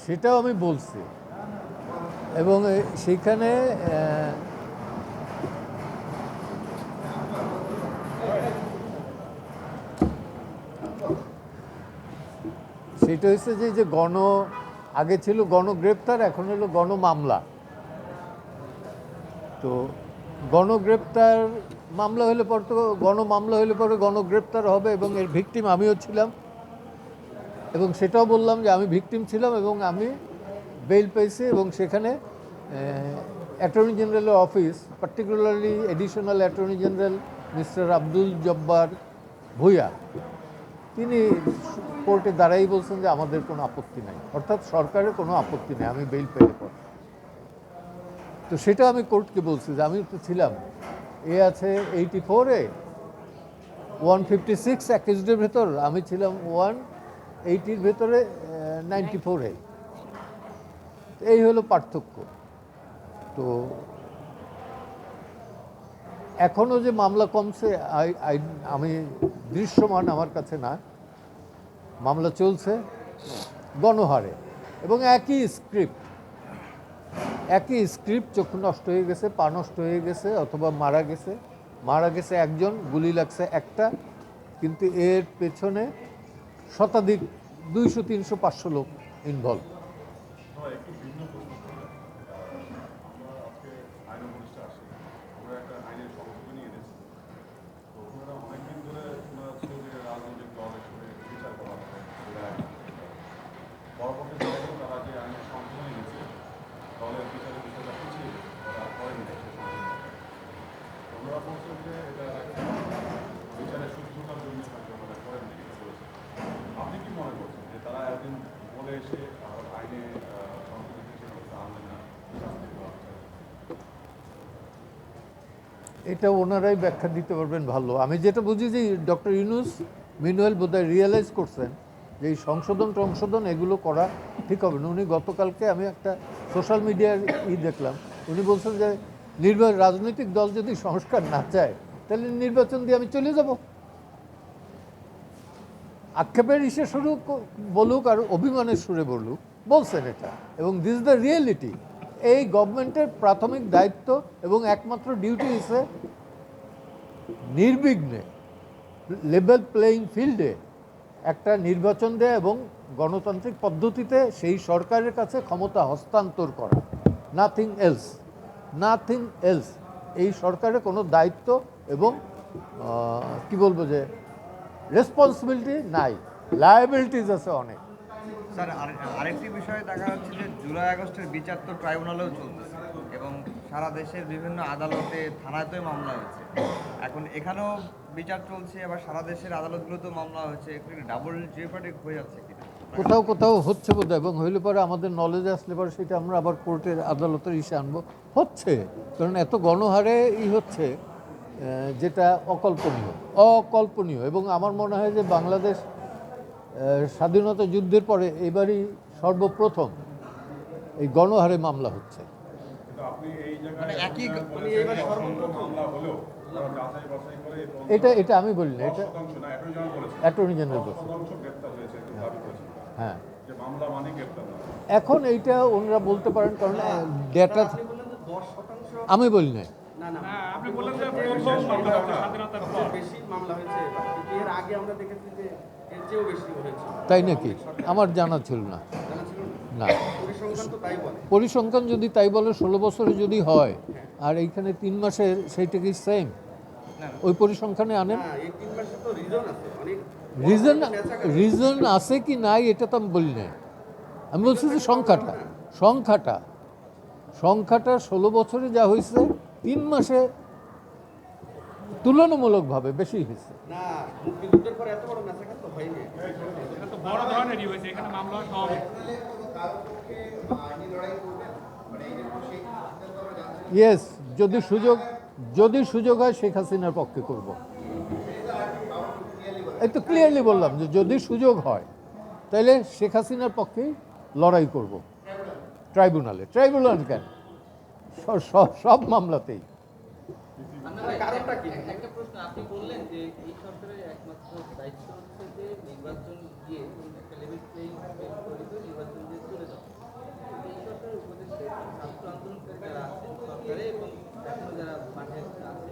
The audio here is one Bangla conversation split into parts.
সেটাও আমি বলছি এবং সেইখানে সেটা হচ্ছে যে আগে ছিল গণগ্রেপ্তার, এখন হলো গণমামলা। তো গণগ্রেপ্তার মামলা হলে পরে তো গণমামলা হলে পরে গণগ্রেপ্তার হবে এবং এর ভিকটিম আমিও ছিলাম এবং সেটাও বললাম যে আমি ভিকটিম ছিলাম এবং আমি বেইল পেয়েছি এবং সেখানে অ্যাটর্নি জেনারেলের office, particularly additional attorney general mister Abdul Jabbar Bhuiyan, তিনি কোর্টে দাঁড়াই বলছেন যে আমাদের কোনো আপত্তি নাই, অর্থাৎ সরকারের কোনো আপত্তি নেই আমি বেইল পেলে পর। তো সেটা আমি কোর্টকে বলছি যে আমি তো ছিলাম, এ আছে 84-এ, 156 অ্যাকিউজডের ভেতর, আমি ছিলাম 180-র ভেতরে 94-এ। এই হলো পার্থক্য। তো এখনও যে মামলা কমছে আমি দৃশ্যমান আমার কাছে না, মামলা চলছে গণহারে এবং একই স্ক্রিপ্ট, চক্ষু নষ্ট হয়ে গেছে, পা নষ্ট হয়ে গেছে অথবা মারা গেছে একজন, গুলি লাগছে একটা, কিন্তু এর পেছনে শতাধিক 200, 300, 500 লোক ইনভলভ। আপনি কি মনে করছেন যে তারা একদিন বলে এসে আইনে এটা ওনারাই ব্যাখ্যা দিতে পারবেন ভালো। আমি যেটা বুঝি যে ডক্টর ইউনূস মিনুয়েল বোধহয় রিয়েলাইজ করছেন যে এই সংশোধন এগুলো করা ঠিক হবে না। উনি গতকালকে আমি একটা সোশ্যাল মিডিয়ার দেখলাম, উনি বলছেন যে রাজনৈতিক দল যদি সংস্কার না চায় তাহলে নির্বাচন দিয়ে আমি চলে যাব। আক্ষেপের শুরু বলুক আর অভিমানের সুরে বলছেন এটা, এবং দিস ইজ দ্য রিয়েলিটি। এই গভর্নমেন্টের প্রাথমিক দায়িত্ব এবং একমাত্র ডিউটি হচ্ছে নির্বিঘ্নে লেভেল প্লেয়িং ফিল্ডে একটা নির্বাচন দেয়া এবং গণতান্ত্রিক পদ্ধতিতে সেই সরকারের কাছে ক্ষমতা হস্তান্তর করা। Nothing else. এই সরকারের কোনো দায়িত্ব এবং কি বলবো যে রেসপন্সিবিলিটি নাই, লায়াবিলিটিস আছে অনেক। স্যার, আরেকটি বিষয়ে দেখা যাচ্ছে যে জুলাই আগস্টের বিচার তো ট্রাইব্যুনালেও চলতেছে এবং সারা দেশের বিভিন্ন আদালতে, থানাতেও মামলা হচ্ছে। এখন এখানেও বিচার চলছে, আবার সারা দেশের আদালতগুলোতেও মামলা হচ্ছে। ডাবল জেপার্ডি হয়ে যাচ্ছে কিনা? কোথাও হচ্ছে বোধ, এবং হইলে পরে আমাদের নলেজে আসলে পরে সেটা আমরা আবার কোর্টের আদালতের আনবো। হচ্ছে, কারণ এত গণহারে হচ্ছে যেটা অকল্পনীয়। এবং আমার মনে হয় যে বাংলাদেশ স্বাধীনতা যুদ্ধের পরে এবারই সর্বপ্রথম এই গণহারে মামলা হচ্ছে। এটা আমি বলি না, এটা অ্যাটর্নি জেনারেল বলছে। হ্যাঁ, এখন এইটা ওনারা বলতে পারেন, কারণ ডেটা আমি বলি না। তাই নাকি? আমার জানা ছিল না। পরিসংখ্যান যদি তাই বলে 16 বছরে যদি হয় আর এইখানে 3 মাসের, সেইটা কি সেম? ওই পরিসংখ্যানে আনেন। রিজন আছে কি নাই এটা তো আমি বলি না। আমি বলছি যে সংখ্যাটা 16 বছরে যা হয়েছে 3 মাসে তুলনামূলকভাবে বেশি হয়েছে। ইয়েস, যদি সুযোগ হয় শেখ হাসিনার পক্ষে করব। এই তো ক্লিয়ারলি বললাম যে যদি সুযোগ হয় তাহলে শেখ হাসিনার পক্ষেই লড়াই করব ট্রাইব্যুনাল কেন, সব মামলাতেই। একটা প্রশ্ন, আপনি বললেন যে এই সরকারের একমাত্র দায়িত্ব হচ্ছে যে নির্বাচন দিয়ে এবং একটা লেভেল প্লেইং করে দিয়ে নির্বাচন দিয়ে চলে যাওয়া। এই সরকারের উপদেশে ছাত্র আন্দোলনকারী যারা আছেন সরকারে এবং এখনো যারা মাঠে আছে,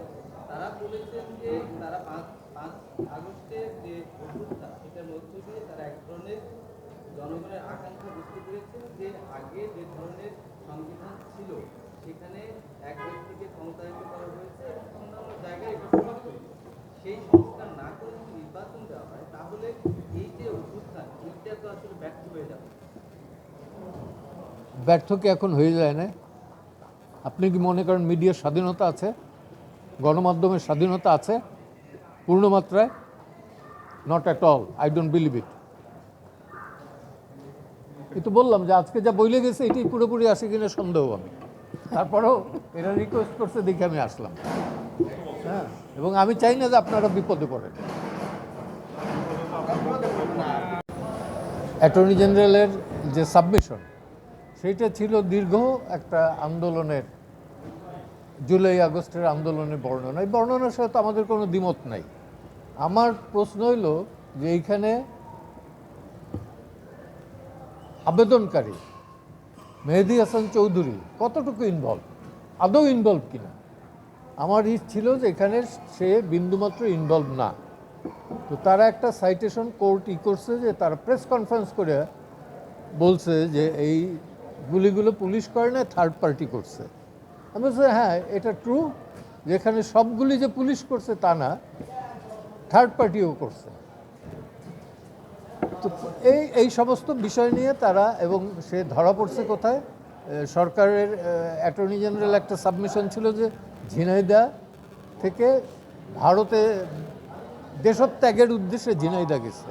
তারা বলেছেন যে তারা 5 আগস্টের যে অভ্যুত্থান সেটার মধ্য দিয়ে তারা এক ধরনের জনগণের আকাঙ্ক্ষা বুঝতে পেরেছেন যে আগে যে ধরনের সংবিধান ছিল সেখানে এক ব্যক্তিকে ক্ষমতায়িত করা হয়েছে এবং অন্যান্য জায়গায় এটা সমাপ্ত হয়েছে। সেই সংস্কার না করে যদি নির্বাচন দেওয়া হয় তাহলে এই যে অভ্যুত্থান এইটা তো আসলে ব্যর্থ হয়ে যাবে। ব্যর্থ কি এখন হয়ে যায় না? আপনি কি মনে করেন মিডিয়ার স্বাধীনতা আছে, গণমাধ্যমের স্বাধীনতা আছে পূর্ণমাত্রায়? Not at all, I don't believe it. কিন্তু বললাম যে আজকে যা বইলে গেছে এটি পুরোপুরি আসে কিনা সন্দেহ আমি। তারপরেও এরা রিকোয়েস্ট করছে দেখে আমি আসলাম। হ্যাঁ, এবং আমি চাই না যে আপনারা বিপদে পড়েন। অ্যাটর্নি জেনারেলের যে সাবমিশন সেইটা ছিল দীর্ঘ একটা আন্দোলনের, জুলাই আগস্টের আন্দোলনের বর্ণনা। এই বর্ণনার সাথে আমাদের কোনো দ্বিমত নাই। আমার প্রশ্ন হইল যে এইখানে আবেদনকারী মেহেদী হাসান চৌধুরী কতটুকু ইনভলভ, আদৌ ইনভলভ কিনা। আমার ছিল যে এখানে সে বিন্দুমাত্র ইনভলভ না। তো তারা একটা সাইটেশন কোর্ট করছে যে তারা প্রেস কনফারেন্স করে বলছে যে এই গুলিগুলো পুলিশ করে না, থার্ড পার্টি করছে। আমি বলছি হ্যাঁ এটা ট্রু, যেখানে সবগুলি যে পুলিশ করছে তা না, থার্ড পার্টিও করছে। তো এই সমস্ত বিষয় নিয়ে তারা, এবং সে ধরা পড়ছে কোথায়, সরকারের অ্যাটর্নি জেনারেল একটা সাবমিশন ছিল যে ঝিনাইদহ থেকে ভারতে দেশত্যাগের উদ্দেশ্যে ঝিনাইদহ গেছে।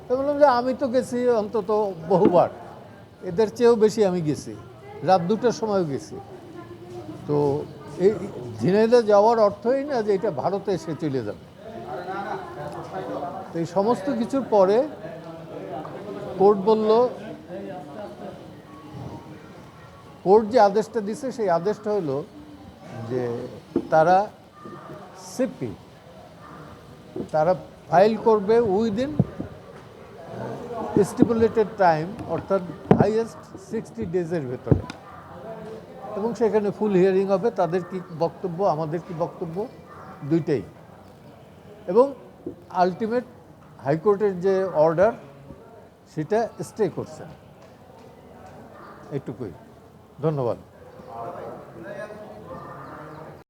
তো বললাম যে আমি তো গেছি অন্তত বহুবার, এদের চেয়েও বেশি আমি গেছি, রাত 2টার সময়ও গেছি। তো এই ঝিনাইদহ যাওয়ার অর্থই না যে এটা ভারতে এসে চলে যাবে। তো এই সমস্ত কিছুর পরে কোর্ট বলল, কোর্ট যে আদেশটা দিছে সেই আদেশটা হলো যে তারা সিপি তারা ফাইল করবে উইদিন স্টিপুলেটেড টাইম, অর্থাৎ হাইয়েস্ট 60 ডেজের ভেতরে, এবং সেখানে ফুল হিয়ারিং হবে, তাদের কি বক্তব্য আমাদের কি বক্তব্য দুইটাই, এবং আলটিমেট হাইকোর্টের যে অর্ডার সেটা স্টে করছে। এটুকুই, ধন্যবাদ।